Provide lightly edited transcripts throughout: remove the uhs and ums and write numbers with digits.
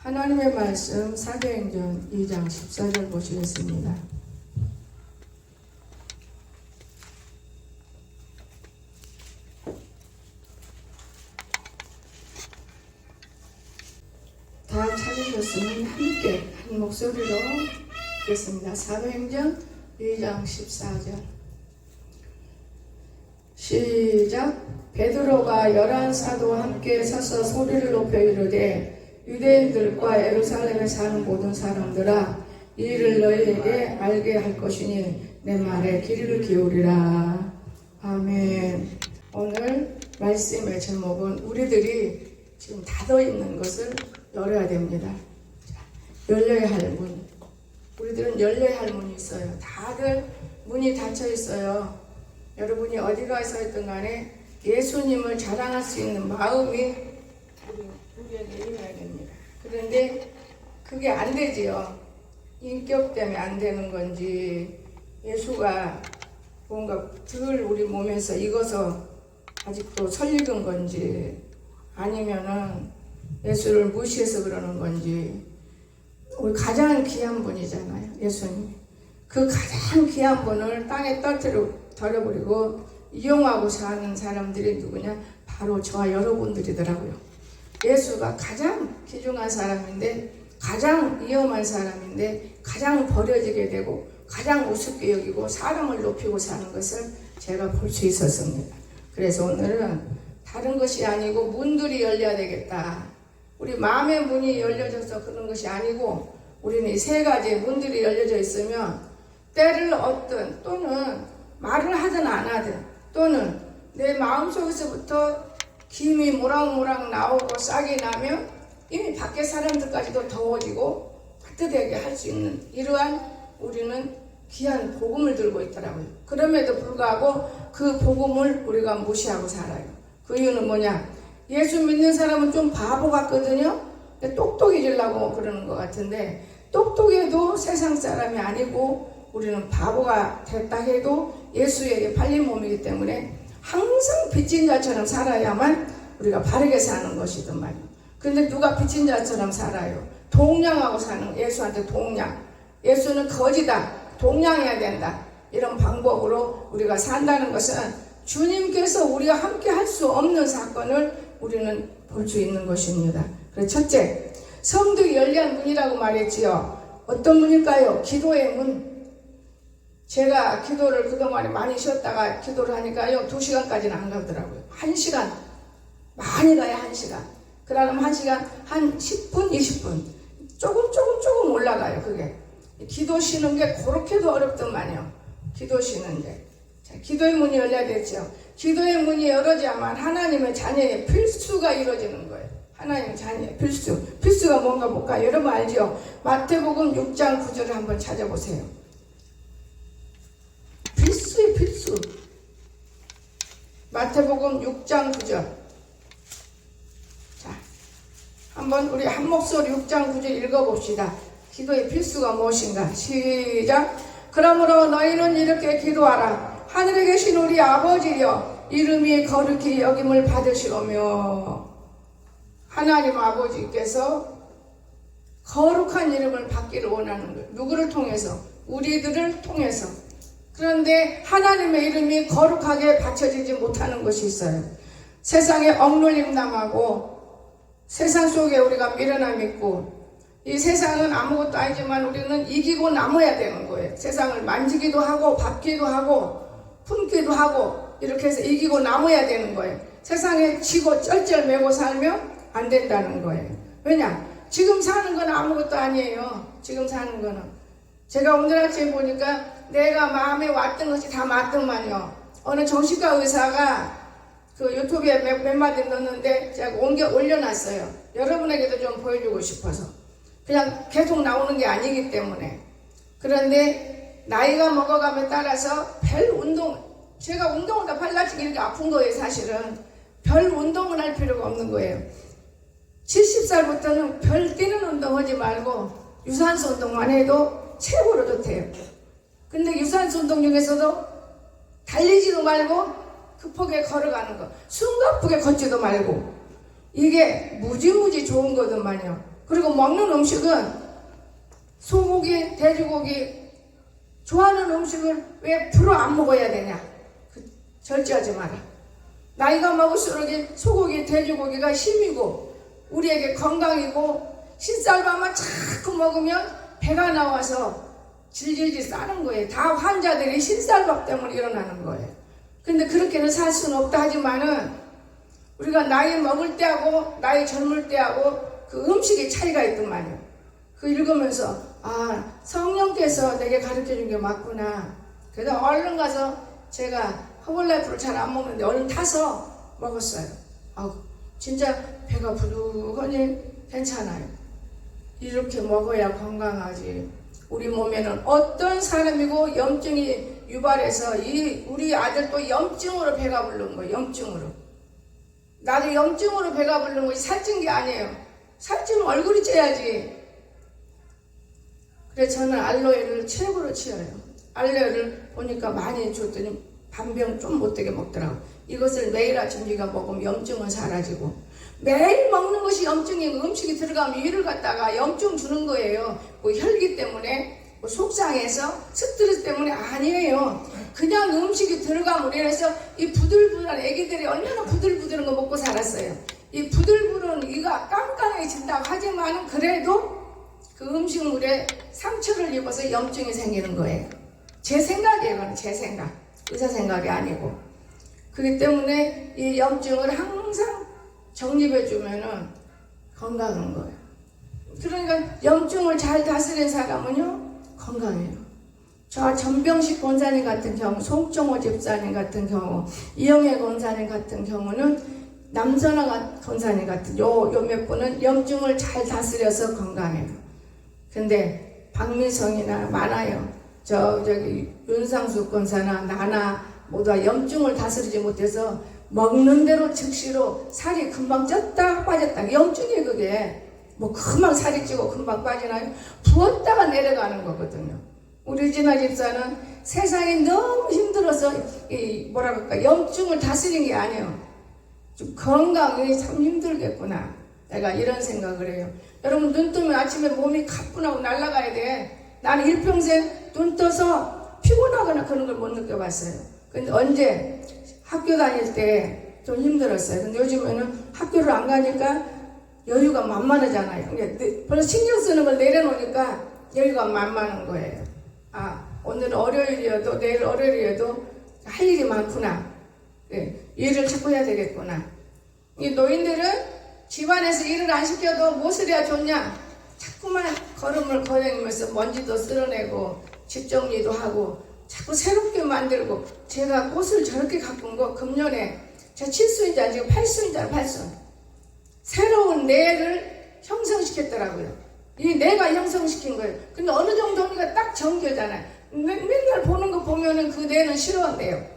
하나님의 말씀 사도행전 2장 14절 보시겠습니다. 다 찾으셨으면 함께 한 목소리로 읽겠습니다. 사도행전 2장 14절 시작. 베드로가 11사도와 함께 서서 소리를 높여 이르되 유대인들과 예루살렘에 사는 모든 사람들아, 이 일을 너희에게 알게 할 것이니 내 말에 귀를 기울이라. 아멘. 오늘 말씀의 제목은 우리들이 지금 닫아 있는 것을 열어야 됩니다. 열려야 할 문. 우리들은 열려야 할 문이 있어요. 다들 문이 닫혀 있어요. 여러분이 어디 가서 있든 간에 예수님을 자랑할 수 있는 마음이 우리에게 임해야 됩니다. 그런데 그게 안 되지요. 인격 때문에 안 되는 건지, 예수가 뭔가 덜 우리 몸에서 익어서 아직도 설익은 건지, 아니면은 예수를 무시해서 그러는 건지. 우리 가장 귀한 분이잖아요, 예수님. 그 가장 귀한 분을 땅에 떨어뜨려버리고 이용하고 사는 사람들이 누구냐? 바로 저와 여러분들이더라고요. 예수가 가장 귀중한 사람인데, 가장 위험한 사람인데, 가장 버려지게 되고 가장 우습게 여기고 사람을 높이고 사는 것을 제가 볼 수 있었습니다. 그래서 오늘은 다른 것이 아니고 문들이 열려야 되겠다. 우리 마음의 문이 열려져서 그런 것이 아니고, 우리는 이 세 가지 문들이 열려져 있으면 때를 얻든 또는 말을 하든 안 하든, 또는 내 마음속에서부터 김이 모락모락 나오고 싹이 나면 이미 밖에 사람들까지도 더워지고 따뜻하게 할 수 있는 이러한 우리는 귀한 복음을 들고 있더라고요. 그럼에도 불구하고 그 복음을 우리가 무시하고 살아요. 그 이유는 뭐냐? 예수 믿는 사람은 좀 바보 같거든요. 똑똑해지려고 그러는 것 같은데, 똑똑해도 세상 사람이 아니고 우리는 바보가 됐다 해도 예수에게 팔린 몸이기 때문에 항상 빚진 자처럼 살아야만 우리가 바르게 사는 것이더만요. 근데 누가 빚진 자처럼 살아요? 동냥하고 사는, 예수한테 동냥. 예수는 거지다, 동냥해야 된다. 이런 방법으로 우리가 산다는 것은 주님께서 우리가 함께 할 수 없는 사건을 우리는 볼 수 있는 것입니다. 그래서 첫째, 성도의 열려한 문이라고 말했지요. 어떤 문일까요? 기도의 문. 제가 기도를 그동안에 많이 쉬었다가 기도를 하니까요, 2시간까지는 안 가더라고요. 1시간. 많이 가야 1시간. 그러면 1시간 한 10분, 20분. 조금 올라가요, 그게. 기도 쉬는 게 그렇게도 어렵더만요. 기도 쉬는 게. 자, 기도의 문이 열려야 되죠. 기도의 문이 열어져야만 하나님의 자녀의 필수가 이루어지는 거예요. 하나님의 자녀의 필수. 필수가 뭔가 볼까요? 여러분 알죠? 마태복음 6장 9절을 한번 찾아보세요. 필수의 필수. 마태복음 6장 9절. 자, 한번 우리 한 목소리 6장 9절 읽어봅시다. 기도의 필수가 무엇인가? 시작. 그러므로 너희는 이렇게 기도하라. 하늘에 계신 우리 아버지여, 이름이 거룩히 여김을 받으시오며. 하나님 아버지께서 거룩한 이름을 받기를 원하는 거예요. 누구를 통해서? 우리들을 통해서. 그런데 하나님의 이름이 거룩하게 받쳐지지 못하는 것이 있어요. 세상에 억눌림 당하고 세상 속에 우리가 밀어남 있고, 이 세상은 아무것도 아니지만 우리는 이기고 남아야 되는 거예요. 세상을 만지기도 하고 밟기도 하고 품기도 하고 이렇게 해서 이기고 남아야 되는 거예요. 세상에 지고 쩔쩔매고 살면 안 된다는 거예요. 왜냐? 지금 사는 건 아무것도 아니에요. 지금 사는 거는. 제가 오늘 아침에 보니까 내가 마음에 왔던 것이 다 맞더만요. 어느 정신과 의사가 그 유튜브에 몇 마디 넣었는데 제가 올려놨어요. 여러분에게도 좀 보여주고 싶어서. 그냥 계속 나오는 게 아니기 때문에. 그런데 나이가 먹어가면 따라서 별 운동, 제가 운동을 다 팔라치기 이렇게 아픈 거예요. 사실은 별 운동을 할 필요가 없는 거예요. 70살부터는 별 뛰는 운동 하지 말고 유산소 운동만 해도 최고로 좋대요. 근데 유산소 운동 중에서도 달리지도 말고 급하게 걸어가는 거, 숨가쁘게 걷지도 말고, 이게 무지무지 좋은 거더만요. 그리고 먹는 음식은 소고기, 돼지고기, 좋아하는 음식을 왜 불어 안 먹어야 되냐? 절제하지 마라. 나이가 먹을수록 소고기, 돼지고기가 힘이고 우리에게 건강이고 흰쌀밥만 자꾸 먹으면 배가 나와서 질질질 싸는 거예요. 다 환자들이 흰쌀밥 때문에 일어나는 거예요. 근데 그렇게는 살 수는 없다 하지만은 우리가 나이 먹을 때하고 나이 젊을 때하고 그 음식의 차이가 있더만요. 그 읽으면서 성령께서 내게 가르쳐준 게 맞구나. 그래서 얼른 가서 제가 허벌라이프를 잘 안 먹는데 얼른 타서 먹었어요. 진짜 배가 부득하니 괜찮아요. 이렇게 먹어야 건강하지. 우리 몸에는 어떤 사람이고 염증이 유발해서 우리 아들도 염증으로 배가 부른 거예요. 염증으로. 나도 염증으로 배가 부른 거지 살찐 게 아니에요. 살찌면 얼굴이 쪄야지. 그래서 저는 알로에를 최고로 치어요. 알로에를 보니까 많이 줬더니 반병 좀 못되게 먹더라고. 이것을 매일 아침 네가 먹으면 염증은 사라지고, 매일 먹는 것이 염증이고 음식이 들어가면 위를 갖다가 염증 주는 거예요. 뭐 혈기 때문에, 뭐 속상해서, 스트레스 때문에 아니에요. 그냥 음식이 들어가면 이래서 이 부들부들한 애기들이 얼마나 부들부들한 거 먹고 살았어요. 이 부들부들한 이가 깜깜해진다고 하지만 그래도 그 음식물에 상처를 입어서 염증이 생기는 거예요. 제 생각이에요. 그건 제 생각. 의사 생각이 아니고. 그렇기 때문에 이 염증을 항상 정립해주면은 건강한 거예요. 그러니까 염증을 잘 다스린 사람은요, 건강해요. 저 전병식 권사님 같은 경우, 송정호 집사님 같은 경우, 이영애 권사님 같은 경우는 남선아 권사님 같은 요 몇 분은 염증을 잘 다스려서 건강해요. 근데 박미성이나 많아요. 저기 윤상수 권사나 나나 모두 염증을 다스리지 못해서 먹는 대로 즉시로 살이 금방 쪘다 빠졌다. 염증이 그게 뭐 금방 살이 찌고 금방 빠지나요? 부었다가 내려가는 거거든요. 우리 진아 집사는 세상이 너무 힘들어서 염증을 다스린 게 아니에요. 좀 건강이 참 힘들겠구나. 내가 이런 생각을 해요. 여러분, 눈 뜨면 아침에 몸이 가뿐하고 날아가야 돼. 나는 일평생 눈 떠서 피곤하거나 그런 걸 못 느껴봤어요. 근데 언제? 학교 다닐 때 좀 힘들었어요. 근데 요즘에는 학교를 안 가니까 여유가 만만하잖아요. 벌써 신경 쓰는 걸 내려놓으니까 여유가 만만한 거예요. 오늘은 월요일이어도 내일 월요일이어도 할 일이 많구나. 일을 자꾸 해야 되겠구나. 이 노인들은 집안에서 일을 안 시켜도 무엇을 해야 좋냐? 자꾸만 걸음을 거행하면서 먼지도 쓸어내고 집 정리도 하고 자꾸 새롭게 만들고. 제가 꽃을 저렇게 가꾼 거 금년에 제가 7순이자 지금 8순이잖아요. 8순. 새로운 뇌를 형성시켰더라고요. 이 뇌가 형성시킨 거예요. 근데 어느 정도니까 딱 정겨잖아요. 맨날 보는 거 보면은 그 뇌는 싫어한대요.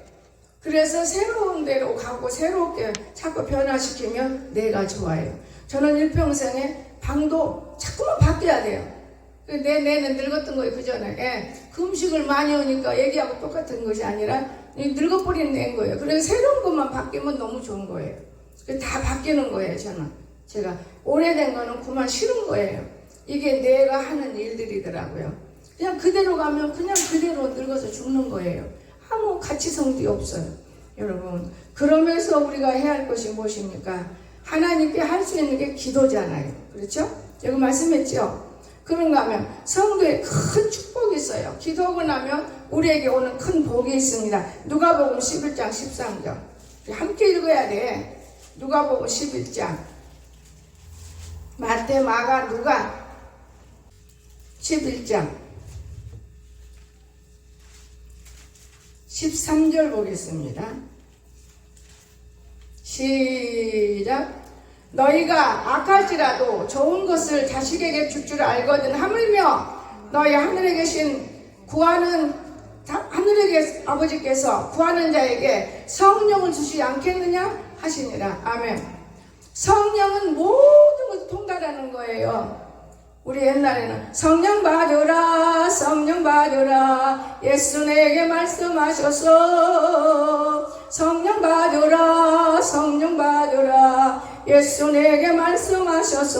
그래서 새로운 데로 가고 새롭게 자꾸 변화시키면 뇌가 좋아요. 저는 일평생에 방도 자꾸만 바뀌어야 돼요. 내 뇌는 늙었던 거예요. 그 전에. 그 음식을 많이 하니까 애기하고 똑같은 것이 아니라 늙어버리는 뇌인 거예요. 그래서 새로운 것만 바뀌면 너무 좋은 거예요. 다 바뀌는 거예요. 저는. 제가 오래된 거는 그만 싫은 거예요. 이게 뇌가 하는 일들이더라고요. 그냥 그대로 가면 그냥 그대로 늙어서 죽는 거예요. 아무 가치성도 없어요. 여러분, 그러면서 우리가 해야 할 것이 무엇입니까? 하나님께 할 수 있는 게 기도잖아요. 그렇죠? 여기 말씀했죠? 그런가 하면 성도에 큰 축복이 있어요. 기도하고 나면 우리에게 오는 큰 복이 있습니다. 누가복음 11장 13절 함께 읽어야 돼. 누가복음 11장 마태, 마가, 누가 11장 13절 보겠습니다. 시작. 너희가 악할지라도 좋은 것을 자식에게 줄 줄 알거든. 하물며 너희 하늘에 계신 하늘에 아버지께서 구하는 자에게 성령을 주시지 않겠느냐 하시니라. 아멘. 성령은 모든 것을 통달하는 거예요. 우리 옛날에는 성령 받으라, 성령 받으라, 예수 내게 말씀하셔서 성령 받으라, 성령 받으라, 예수 내게 말씀하셔서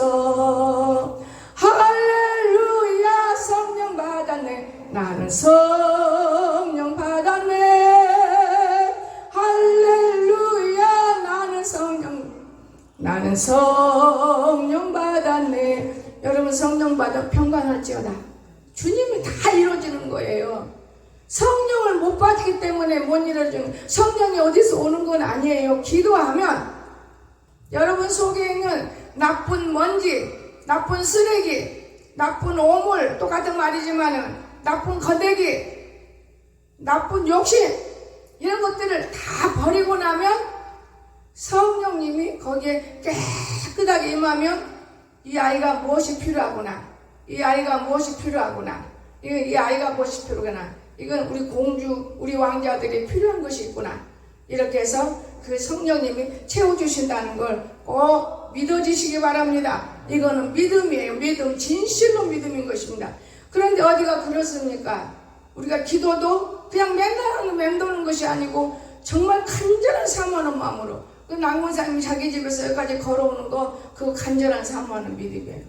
할렐루야 성령 받았네 나는 성령 받았네 할렐루야 나는 성령 받았네. 여러분 성령 받아 평강할지어다. 주님이 다 이루어지는 거예요. 성령을 못 받기 때문에 못 이루어지는 성령이 어디서 오는 건 아니에요. 기도하면 여러분 속에 있는 나쁜 먼지, 나쁜 쓰레기, 나쁜 오물 똑같은 말이지만은 나쁜 거대기, 나쁜 욕심 이런 것들을 다 버리고 나면 성령님이 거기에 깨끗하게 임하면 이 아이가 무엇이 필요하구나, 이 아이가 무엇이 필요하구나, 이 아이가 무엇이 필요하구나, 이건 우리 공주, 우리 왕자들이 필요한 것이 있구나, 이렇게 해서 그 성령님이 채워주신다는 걸 꼭 믿어지시기 바랍니다. 이거는 믿음이에요. 믿음, 진실로 믿음인 것입니다. 그런데 어디가 그렇습니까? 우리가 기도도 그냥 맨날 맴도는 것이 아니고 정말 간절한 사모하는 마음으로, 그 낭만사님이 자기 집에서 여기까지 걸어오는 거 그거 간절한 사모하는 믿음이에요.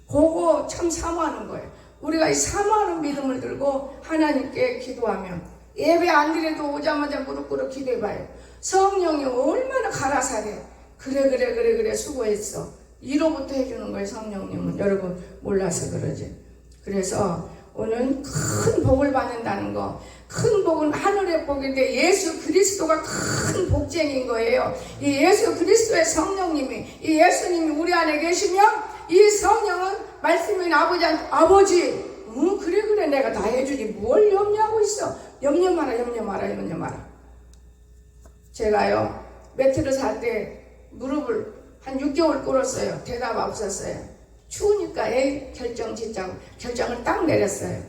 그거 참 사모하는 거예요. 우리가 이 사모하는 믿음을 들고 하나님께 기도하면 예배 안 드려도 오자마자 무릎 꿇어 기도해봐요. 성령이 얼마나 가라사대. 그래 수고했어. 이로부터 해주는 거예요. 성령님은. 여러분 몰라서 그러지. 그래서 오늘 큰 복을 받는다는 거, 큰 복은 하늘의 복인데 예수 그리스도가 큰 복쟁인 거예요. 이 예수 그리스도의 성령님이, 이 예수님이 우리 안에 계시면 이 성령은 말씀인 아버지 그래 내가 다 해주지 뭘 염려하고 있어. 염려 마라. 제가요 매트를 살 때 무릎을 한 6개월 꿇었어요. 대답 없었어요. 추우니까 결정을 딱 내렸어요.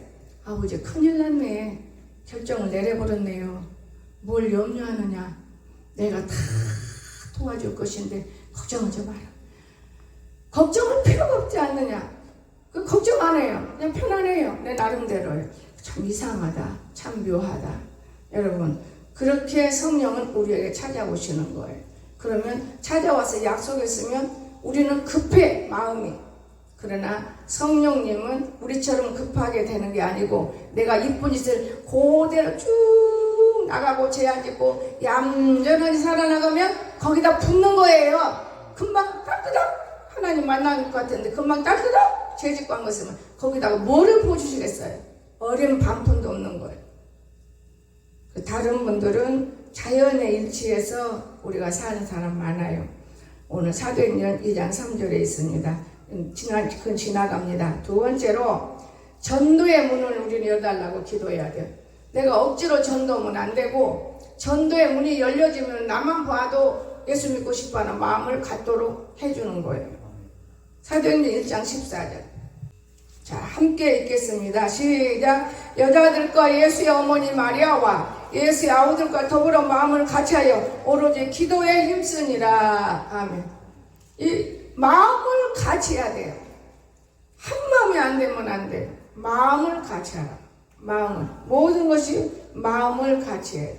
아버지 큰일 났네. 결정을 내려버렸네요. 뭘 염려하느냐. 내가 다 도와줄 것인데 걱정하지 마라. 걱정할 필요가 없지 않느냐. 그 걱정 안 해요. 그냥 편안해요. 내 나름대로요. 참 이상하다. 참 묘하다. 여러분 그렇게 성령은 우리에게 찾아오시는 거예요. 그러면 찾아와서 약속했으면 우리는 급해 마음이. 그러나 성령님은 우리처럼 급하게 되는 게 아니고 내가 이쁜 짓을 그대로 쭉 나가고 제한 짓고 얌전하게 살아나가면 거기다 붙는 거예요. 금방 따끄덕 하나님 만나는 것 같은데 금방 따끄덕 죄짓고 한 것은 거기다가 뭐를 보여주시겠어요. 어린 반푼도 없는 거예요. 다른 분들은 자연에 일치해서 우리가 사는 사람 많아요. 오늘 사도행전 2장 3절에 있습니다. 그건 지나갑니다. 두 번째로 전도의 문을 우리는 여달라고 기도해야 돼요. 내가 억지로 전도하면 안 되고 전도의 문이 열려지면 나만 봐도 예수 믿고 싶어하는 마음을 갖도록 해주는 거예요. 사도행전 1장 14절. 자, 함께 읽겠습니다. 시작. 여자들과 예수의 어머니 마리아와 예수의 아우들과 더불어 마음을 같이하여 오로지 기도에 힘쓰니라. 아멘. 이 마음을 같이 해야 돼요. 한 마음이 안 되면 안 돼요. 마음을 같이 하라. 마음을. 모든 것이 마음을 같이 해요.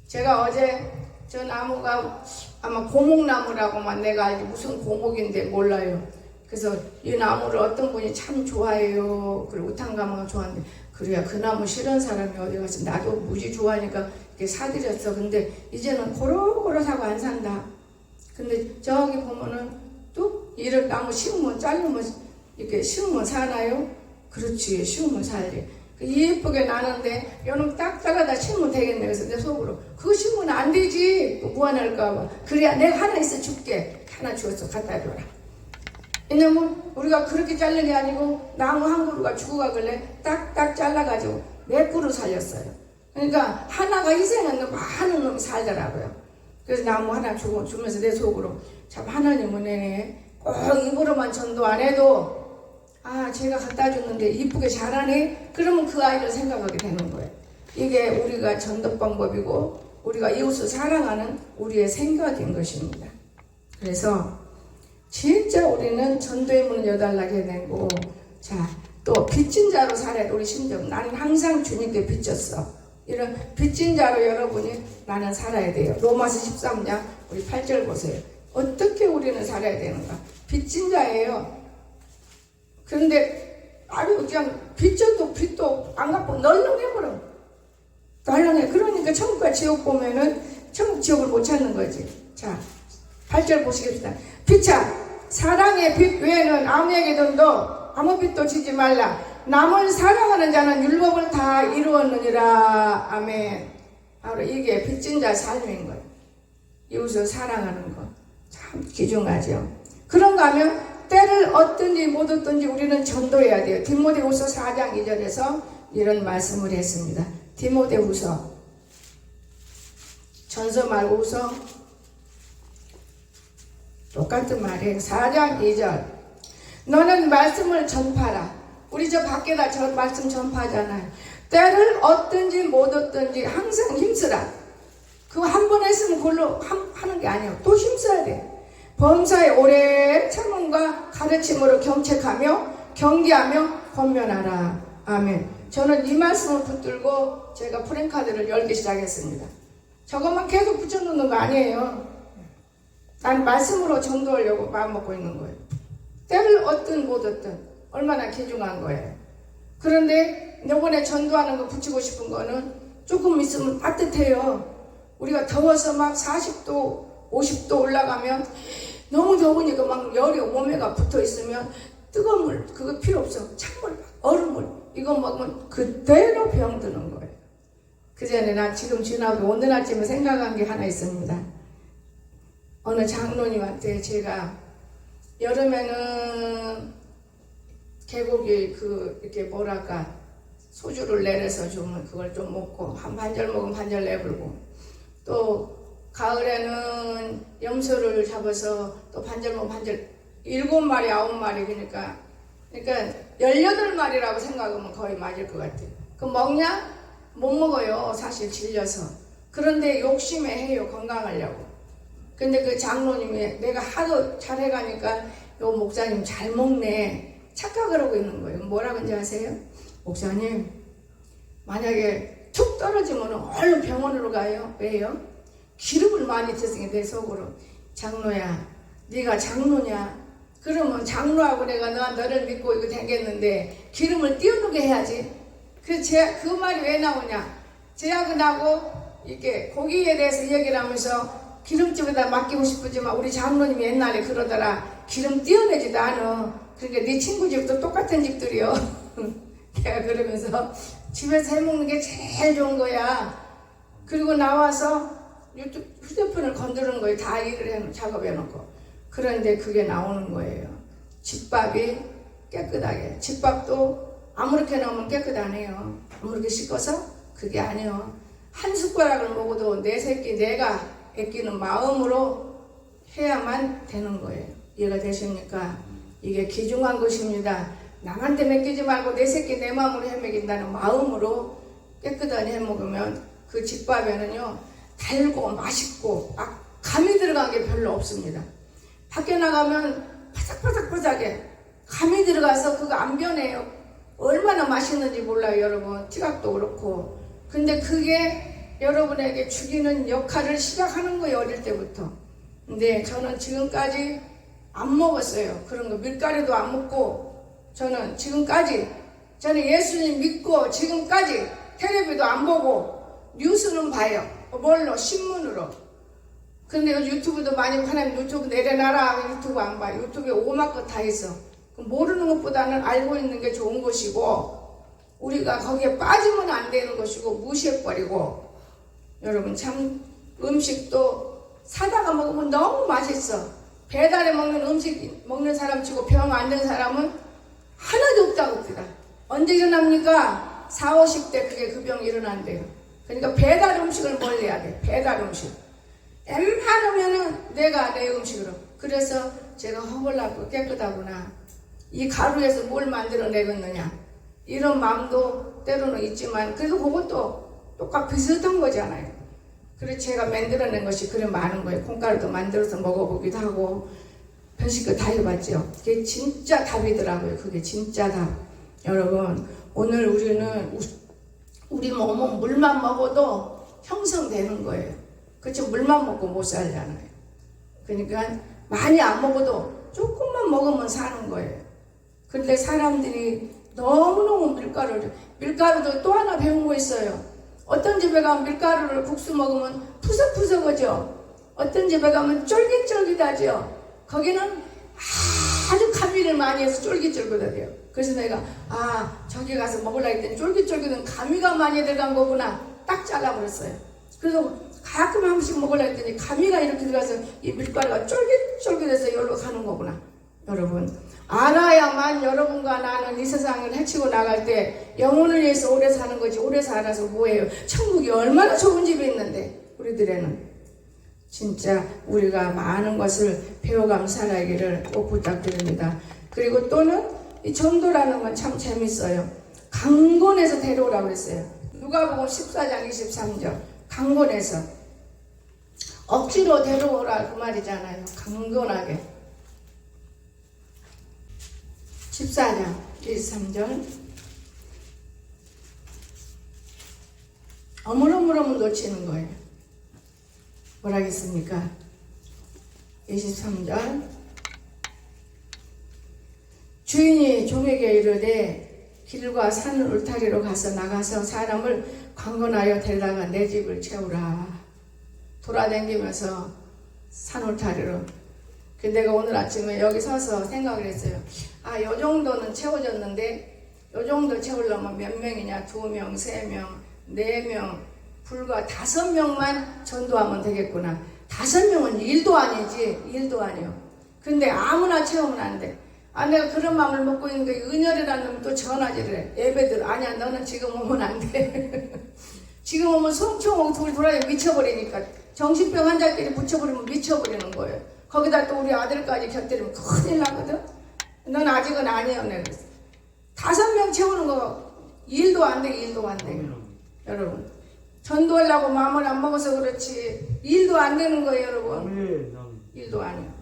제가 어제 저 나무가 아마 고목나무라고만 내가 알지 무슨 고목인데 몰라요. 그래서 이 나무를 어떤 분이 참 좋아해요. 그리고 우탕가마가 좋아하는데 그래야 그 나무 싫은 사람이 어디 가서 나도 무지 좋아하니까 이렇게 사드렸어. 근데 이제는 고로고로하고 안 산다. 근데 저기 보면은 또 이런 나무 심으면 자르면 이렇게 심으면 사나요? 그렇지, 심으면 살지. 예쁘게 나는데 요놈 딱 잘라다 심으면 되겠네. 그래서 내 속으로 그거 심으면 안 되지. 무한할까봐. 그래야 내가 하나 있어 줄게. 하나 주었어. 갖다 줘라. 왜냐면 우리가 그렇게 자른 게 아니고 나무 한 그루가 죽어가길래 딱딱 잘라가지고 몇 그루 살렸어요. 그러니까 하나가 희생한 많은 놈이 살더라고요. 그래서 나무 하나 주면서 내 속으로 참 하나님 은혜네. 꼭 입으로만 전도 안 해도 제가 갖다 줬는데 이쁘게 잘하네. 그러면 그 아이를 생각하게 되는 거예요. 이게 우리가 전도 방법이고 우리가 이웃을 사랑하는 우리의 생각인 것입니다. 그래서 진짜 우리는 전도의 문을 여달라게 되고, 자, 또 빚진 자로 살아야 돼. 우리 심정. 나는 항상 주님께 빚졌어. 이런 빚진 자로 여러분이 나는 살아야 돼요. 로마서 13장 우리 8절 보세요. 어떻게 우리는 살아야 되는가? 빚진 자예요. 그런데 아주 그냥 빚져도 빚도 안 갚고 널렁해버려. 널렁해. 그러니까 천국과 지옥 보면은 천국 지옥을 못 찾는 거지. 자, 8절 보시겠습니다. 피차 사랑의 빚 외에는 아무에게 돈도 아무 빚도 지지 말라. 남을 사랑하는 자는 율법을 다 이루었느니라. 아멘. 바로 이게 빚진 자 삶인 거예요. 이웃을 사랑하는 거. 참 귀중하죠. 그런가 하면 때를 얻든지 못 얻든지 우리는 전도해야 돼요. 디모데후서 4장 2절에서 이런 말씀을 했습니다. 디모데후서 전서 말고 후서 똑같은 말이에요. 4장 2절. 너는 말씀을 전파라. 우리 저 밖에다 저 말씀 전파하잖아요. 때를 얻든지 못 얻든지 항상 힘쓰라. 그거 한 번 했으면 그걸로 하는 게 아니에요. 또 힘써야 돼. 범사에 오래 참음과 가르침으로 경책하며 경계하며 권면하라. 아멘. 저는 이 말씀을 붙들고 제가 프랭카드를 열기 시작했습니다. 저것만 계속 붙여놓는 거 아니에요. 난 말씀으로 전도하려고 마음먹고 있는 거예요. 때를 얻든 못 얻든 얼마나 귀중한 거예요. 그런데 이번에 전도하는 거 붙이고 싶은 거는 조금 있으면 따뜻해요. 우리가 더워서 막 40도 50도 올라가면 너무 더우니까 막 열이 몸에가 붙어 있으면 뜨거운 물 그거 필요 없어. 찬물 얼음물 이거 먹으면 그대로 병드는 거예요. 그 전에 난 지금 지나고 오늘 아침에 생각한 게 하나 있습니다. 어느 장로님한테 제가 여름에는 계곡이 이렇게 뭐랄까 소주를 내려서 주면 그걸 좀 먹고 한 반절 먹으면 반절 내불고 또 가을에는 염소를 잡아서 또 반절 먹으면 반절 7마리 9마리 그러니까 18마리라고 생각하면 거의 맞을 것 같아요. 그럼 먹냐? 못 먹어요. 사실 질려서. 그런데 욕심에 해요. 건강하려고. 근데 그 장로님이 내가 하도 잘해가니까 요 목사님 잘 먹네 착각을 하고 있는 거예요. 뭐라고 하는지 아세요? 목사님 만약에 툭 떨어지면 얼른 병원으로 가요. 왜요? 기름을 많이 드세요. 내 속으로. 장로야 네가 장로냐? 그러면 장로하고 내가 너를 믿고 이거 되겠는데 기름을 띄워놓게 해야지. 그 말이 왜 나오냐? 제약은 하고 이렇게 고기에 대해서 얘기를 하면서 기름집에다 맡기고 싶지만 우리 장로님이 옛날에 그러더라. 기름 띄어내지도 않아. 그러니까 네 친구 집도 똑같은 집들이요. 내가 그러면서 집에서 해먹는 게 제일 좋은 거야. 그리고 나와서 휴대폰을 건드는 거예요. 다 일을 작업해놓고. 그런데 그게 나오는 거예요. 집밥이 깨끗하게. 집밥도 아무렇게 나오면 깨끗 안 해요. 아무렇게 씻어서 그게 아니에요. 한 숟가락을 먹어도 내 새끼 내가 아끼는 마음으로 해야만 되는 거예요. 이해가 되십니까? 이게 귀중한 것입니다. 남한테 맡기지 말고 내 새끼 내 마음으로 해먹인다는 마음으로 깨끗하게 해먹으면 그 집밥에는요 달고 맛있고 감이 들어간 게 별로 없습니다. 밖에 나가면 바삭바삭바삭해. 감이 들어가서 그거 안 변해요. 얼마나 맛있는지 몰라요 여러분. 지각도 그렇고. 근데 그게 여러분에게 죽이는 역할을 시작하는 거예요. 어릴 때부터. 근데 저는 지금까지 안 먹었어요. 그런 거 밀가루도 안 먹고 저는 예수님 믿고 지금까지 텔레비도 안 보고 뉴스는 봐요. 뭘로? 신문으로. 근데 유튜브도 많이 하나님 유튜브 내려놔라. 유튜브 안 봐. 유튜브에 오만 것 다 있어. 모르는 것보다는 알고 있는 게 좋은 것이고 우리가 거기에 빠지면 안 되는 것이고 무시해버리고. 여러분 참 음식도 사다가 먹으면 너무 맛있어. 배달에 먹는 음식 먹는 사람 치고 병 안 든 사람은 하나도 없다고 합니다. 언제 일어납니까? 40, 50대 그게 그 병이 일어난대요. 그러니까 배달 음식을 멀리해야 돼. 배달 음식. 웬만하면은 내가 내 음식으로. 그래서 제가 허벌나고 깨끗하구나. 이 가루에서 뭘 만들어내겠느냐. 이런 마음도 때로는 있지만 그래도 그것도 똑같 비슷한 거잖아요. 그래서 제가 만들어낸 것이 그래 많은 거예요. 콩가루도 만들어서 먹어보기도 하고 편식도 다 해봤죠. 그게 진짜 답이더라고요. 그게 진짜 답. 여러분 오늘 우리는 우리 몸은 물만 먹어도 형성되는 거예요. 그렇죠? 물만 먹고 못 살잖아요. 그러니까 많이 안 먹어도 조금만 먹으면 사는 거예요. 근데 사람들이 너무너무 밀가루도 또 하나 배운 거 있어요. 어떤 집에 가면 밀가루를 국수 먹으면 푸석푸석하죠. 어떤 집에 가면 쫄깃쫄깃하죠. 거기는 아주 가미를 많이 해서 쫄깃쫄깃하대요. 그래서 내가 저기 가서 먹으려 했더니 쫄깃쫄깃은 가미가 많이 들어간 거구나 딱 잘라버렸어요. 그래서 가끔 한 번씩 먹으려 했더니 가미가 이렇게 들어가서 이 밀가루가 쫄깃쫄깃해서 여기로 가는 거구나. 여러분 알아야만 여러분과 나는 이 세상을 헤치고 나갈 때 영혼을 위해서 오래 사는 거지. 오래 살아서 뭐예요. 천국이 얼마나 좋은 집이 있는데 우리들에는. 진짜 우리가 많은 것을 배워가며 살아가기를 꼭 부탁드립니다. 그리고 또는 이 전도라는 건 참 재밌어요. 강권에서 데려오라고 했어요. 누가복음 14장 23절 강권에서 억지로 데려오라 그 말이잖아요. 강건하게. 14장 23절 어물어물어물 놓치는 거예요. 뭐라겠습니까? 23절 주인이 종에게 이르되 길과 산 울타리로 나가서 사람을 강건하여 데려다가 내 집을 채우라. 돌아다니면서 산 울타리로. 내가 오늘 아침에 여기 서서 생각을 했어요. 요 정도는 채워졌는데 요 정도 채우려면 몇 명이냐? 2명, 3명, 4명, 불과 5명만 전도하면 되겠구나. 5명은 일도 아니지. 일도 아니요. 근데 아무나 채우면 안 돼. 내가 그런 마음을 먹고 있는데 은열이라는 놈이 또 전화질을 해. 예배들 아니야 너는 지금 오면 안 돼. 지금 오면 송총 둘이 돌아다니고 미쳐버리니까 정신병 환자끼리 붙여버리면 미쳐버리는 거예요. 거기다 또 우리 아들까지 곁들이면 큰일 나거든. 넌 아직은 아니야. 내가 그랬어. 5명 채우는 거 일도 안 돼. 일도 안 돼. 여러분 전도하려고 마음을 안 먹어서 그렇지 일도 안 되는 거예요. 여러분 일도 아니에요.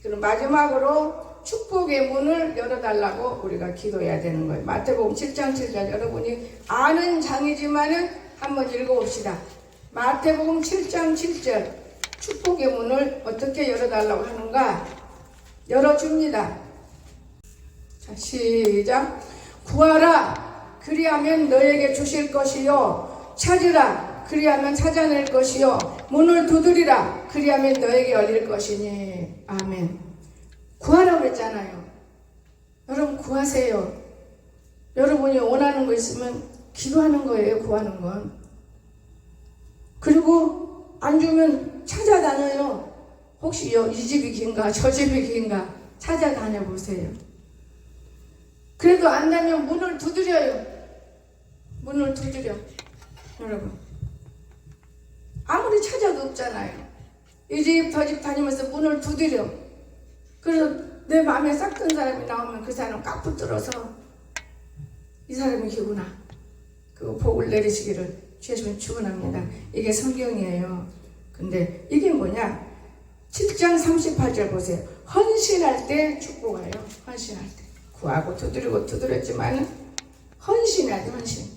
그럼 마지막으로 축복의 문을 열어달라고 우리가 기도해야 되는 거예요. 마태복음 7장 7절 여러분이 아는 장이지만은 한번 읽어봅시다. 마태복음 7장 7절 축복의 문을 어떻게 열어달라고 하는가? 열어줍니다. 자, 시작. 구하라 그리하면 너에게 주실 것이요 찾으라 그리하면 찾아낼 것이요 문을 두드리라 그리하면 너에게 열릴 것이니. 아멘. 구하라고 그랬잖아요. 여러분 구하세요. 여러분이 원하는 거 있으면 기도하는 거예요. 구하는 건. 그리고 안 주면 찾아다녀요. 혹시 이 집이 긴가 저 집이 긴가 찾아다녀 보세요. 그래도 안 되면 문을 두드려요. 문을 두드려. 여러분 아무리 찾아도 없잖아요. 이 집 저 집 다니면서 문을 두드려. 그래서 내 마음에 싹 든 사람이 나오면 그 사람 깍 붙들어서 이 사람이 기구나. 그 복을 내리시기를 주님 축원합니다. 이게 성경이에요. 근데 이게 뭐냐? 7장 38절 보세요. 헌신할 때 축복해요. 헌신할 때. 구하고 두드리고 두드렸지만 헌신해야 돼. 헌신.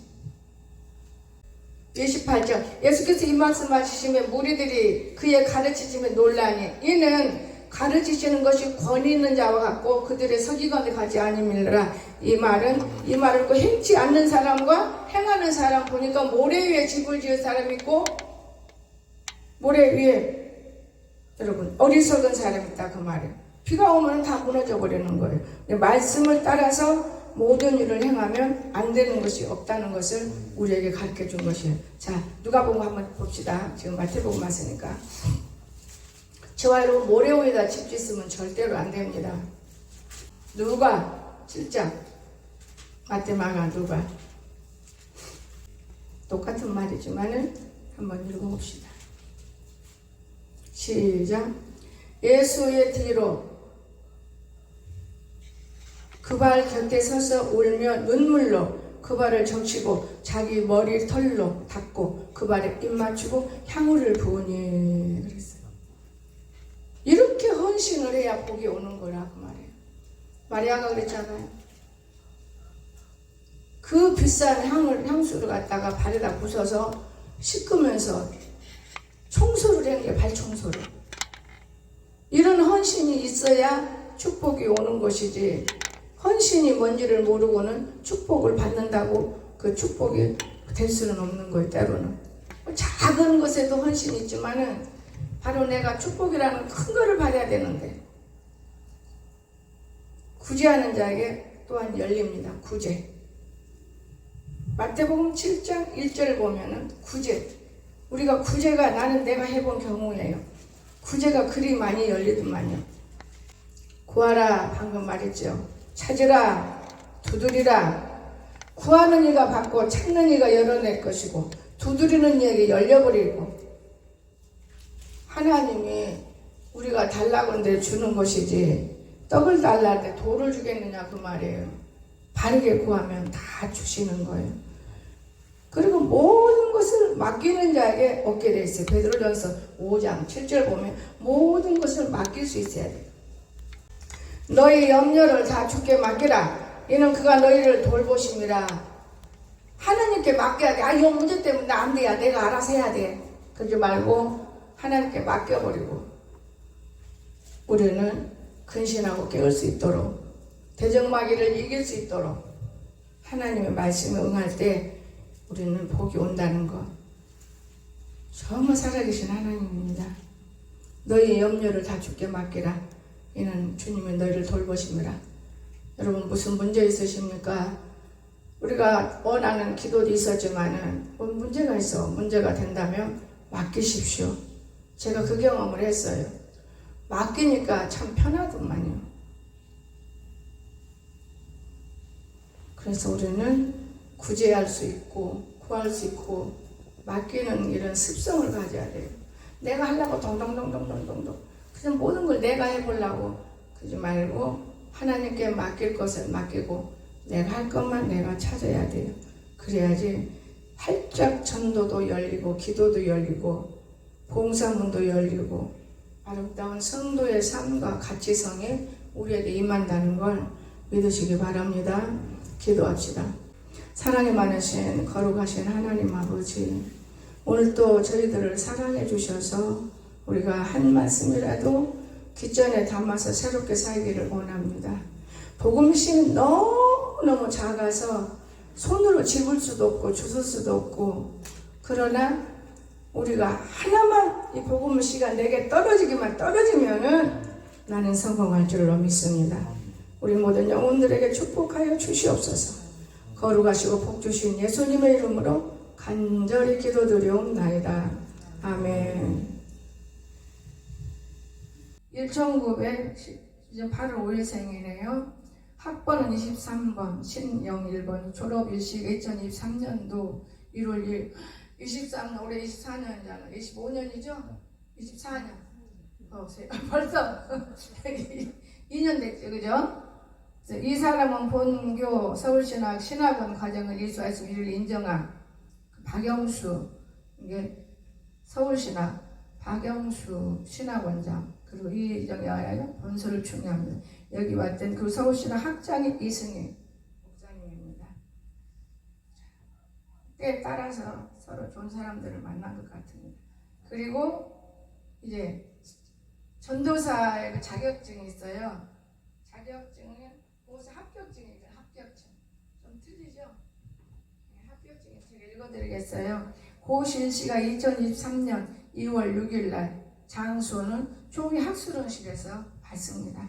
28절 예수께서 이 말씀 하시면 무리들이 그의 가르치심에 놀라니 이는 가르치시는 것이 권위 있는 자와 같고 그들의 서기관에 가지 아니밀라. 이 말을 그 행치 않는 사람과 행하는 사람 보니까 모래 위에 집을 지을 사람이 있고 모래 위에 여러분 어리석은 사람이 있다 그 말이에요. 비가 오면 다 무너져 버리는 거예요. 말씀을 따라서 모든 일을 행하면 안 되는 것이 없다는 것을 우리에게 가르쳐 준 것이에요. 자, 누가복음 한번 봅시다. 지금 마태복음 왔으니까. 저와 여러분 모래 위에다 집 짓으면 절대로 안 됩니다. 누가 7장 마태 마가 누가 똑같은 말이지만은 한번 읽어봅시다. 시작. 예수의 뒤로 그 발 곁에 서서 울며 눈물로 그 발을 적시고 자기 머리 털로 닦고 그 발에 입 맞추고 향유를 부으니 그랬어요. 이렇게 헌신을 해야 복이 오는 거라 그 말이에요. 마리아가 그랬잖아요. 그 비싼 향수를 갖다가 발에다 부숴서 씻으면서 청소를 한 게 발청소를. 이런 헌신이 있어야 축복이 오는 것이지, 헌신이 뭔지를 모르고는 축복을 받는다고 그 축복이 될 수는 없는 거예요. 때로는 작은 것에도 헌신이 있지만은 바로 내가 축복이라는 큰 거를 받아야 되는데, 구제하는 자에게 또한 열립니다. 구제. 마태복음 7장 1절 보면은 구제, 우리가 구제가, 나는 내가 해본 경우예요. 구제가 그리 많이 열리더만요. 구하라, 방금 말했죠. 찾으라, 두드리라. 구하는 이가 받고 찾는 이가 열어낼 것이고, 두드리는 이에게 열려버리고. 하나님이 우리가 달라고 하는데 주는 것이지, 떡을 달라는데 돌을 주겠느냐 그 말이에요. 바르게 구하면 다 주시는 거예요. 그리고 모든 것을 맡기는 자에게 얻게 돼 있어요. 베드로전서 5장 7절 보면 모든 것을 맡길 수 있어야 돼요. 너희 염려를 다 주께 맡기라. 이는 그가 너희를 돌보심이라. 하나님께 맡겨야 돼. 이 문제 때문에 나 안 돼야, 내가 알아서 해야 돼. 그러지 말고 하나님께 맡겨버리고, 우리는 근신하고 깨울 수 있도록, 대적마귀를 이길 수 있도록 하나님의 말씀에 응할 때 우리는 복이 온다는 것. 정말 살아계신 하나님입니다. 너희 염려를 다 주께 맡기라. 이는 주님이 너희를 돌보심이라. 여러분, 무슨 문제 있으십니까? 우리가 원하는 기도도 있었지만은 문제가 있어. 문제가 된다면 맡기십시오. 제가 그 경험을 했어요. 맡기니까 참 편하더만요. 그래서 우리는 구제할 수 있고 구할 수 있고 맡기는 이런 습성을 가져야 돼요. 내가 하려고 동동동동동동동 그냥 모든 걸 내가 해보려고 그러지 말고 하나님께 맡길 것을 맡기고 내가 할 것만 내가 찾아야 돼요. 그래야지 활짝 전도도 열리고 기도도 열리고 봉사문도 열리고 아름다운 성도의 삶과 가치성이 우리에게 임한다는 걸 믿으시기 바랍니다. 기도합시다. 사랑이 많으신 거룩하신 하나님 아버지, 오늘 또 저희들을 사랑해 주셔서 우리가 한 말씀이라도 귓전에 담아서 새롭게 살기를 원합니다. 복음심이 너무너무 작아서 손으로 집을 수도 없고 주실 수도 없고, 그러나 우리가 하나만 이 복음씨가 내게 떨어지면은 나는 성공할 줄로 믿습니다. 우리 모든 영혼들에게 축복하여 주시옵소서. 거룩하시고 복주신 예수님의 이름으로 간절히 기도드리옵나이다. 아멘. 1908월 5일 생이네요. 학번은 23번, 신영 1번, 졸업일식 2023년도 1월 1일. 23년, 올해 24년이잖아. 25년이죠? 24년. 벌써 2년 됐죠, 그죠? 이 사람은 본교 서울신학 신학원 과정을 이수해서 이를 인정한 박영수, 이게 서울신학 박영수 신학원장, 그리고 이정이 아니라 본서를 충의합니다. 여기 왔던 그 서울신학 학장인 이승희 목사님입니다. 때에 따라서 서로 좋은 사람들을 만난 것 같습니다. 그리고 이제 전도사의 그 자격증이 있어요. 자격증은 무슨 합격증이죠. 합격증. 좀 틀리죠? 네, 합격증이 제가 읽어드리겠어요. 고실씨가 2023년 2월 6일 날, 장소는 총리학술원실에서 받습니다.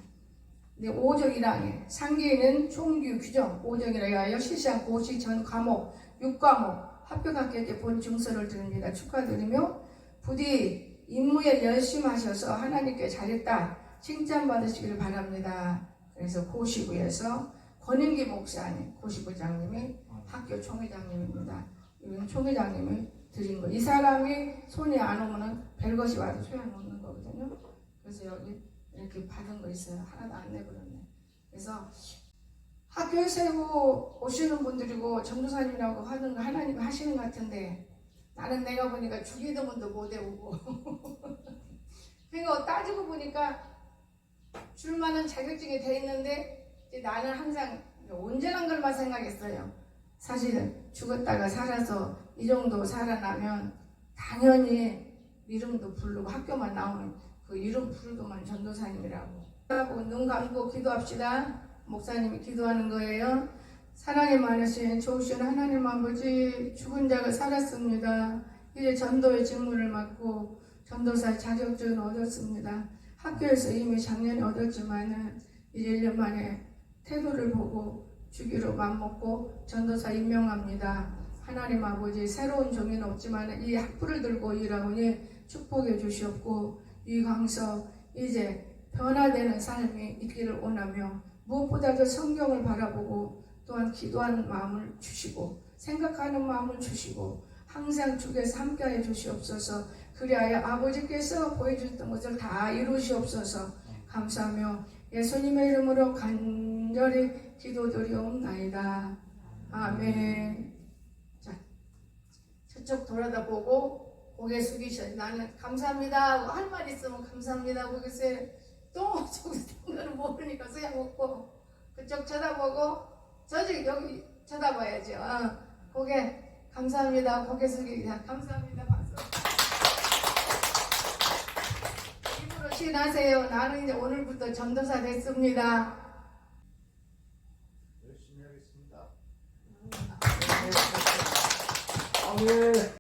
근데 5정 1항에 상기는 총규 규정 5정이라 하여 실시한 고시 전 과목 6과목 합격학교에 본 증서를 드립니다. 축하드리며 부디 임무에 열심하셔서 하나님께 잘했다 칭찬받으시기를 바랍니다. 그래서 고시부에서 권인기 목사님, 고시부장님이 학교 총회장님입니다. 이건 총회장님이 드린 거. 이 사람이 손이 안 오면은 별것이 와도 소용없는 거거든요. 그래서 여기 이렇게 받은 거 있어요. 하나도 안 내버렸네. 그래서 학교에 세고 오시는 분들이고 전도사님이라고 하는 거 하나님 하시는 것 같은데, 나는 내가 보니까 주기도문도 못 외우고 그러니까 따지고 보니까 줄만한 자격증이 돼 있는데 나는 항상 온전한 걸만 생각했어요. 사실은 죽었다가 살아서 이 정도 살아나면 당연히 이름도 부르고 학교만 나오는 그 이름 부르더만 전도사님이라고. 하고 눈 감고 기도합시다. 목사님이 기도하는 거예요. 사랑이 많으신 좋으신 하나님 아버지, 죽은 자가 살았습니다. 이제 전도의 직무를 맡고 전도사 자격증을 얻었습니다. 학교에서 이미 작년에 얻었지만은 이제 1년 만에 태도를 보고 주기로 맘먹고 전도사 임명합니다. 하나님 아버지, 새로운 종이는 없지만 이 학부를 들고 일하오니 축복해 주시옵고 이 강서 이제 변화되는 삶이 있기를 원하며 무엇보다도 성경을 바라보고 또한 기도하는 마음을 주시고 생각하는 마음을 주시고 항상 주께서 함께해 주시옵소서. 그리하여 아버지께서 보여주셨던 것을 다 이루시옵소서. 감사하며 예수님의 이름으로 간절히 기도드리옵나이다. 아멘. 자, 저쪽 돌아다 보고 고개 숙이셔. 나는 감사합니다 하고 할 말 있으면 감사합니다 하고 계세요. 또 저기서 거는 모르니까 그냥 먹고 그쪽 쳐다보고 저기 여기 쳐다봐야죠. 고개 감사합니다. 고개 숙이자. 감사합니다. 박수. 입으로 시인하세요. 나는 이제 오늘부터 전도사 됐습니다. 열심히 하겠습니다. 아멘.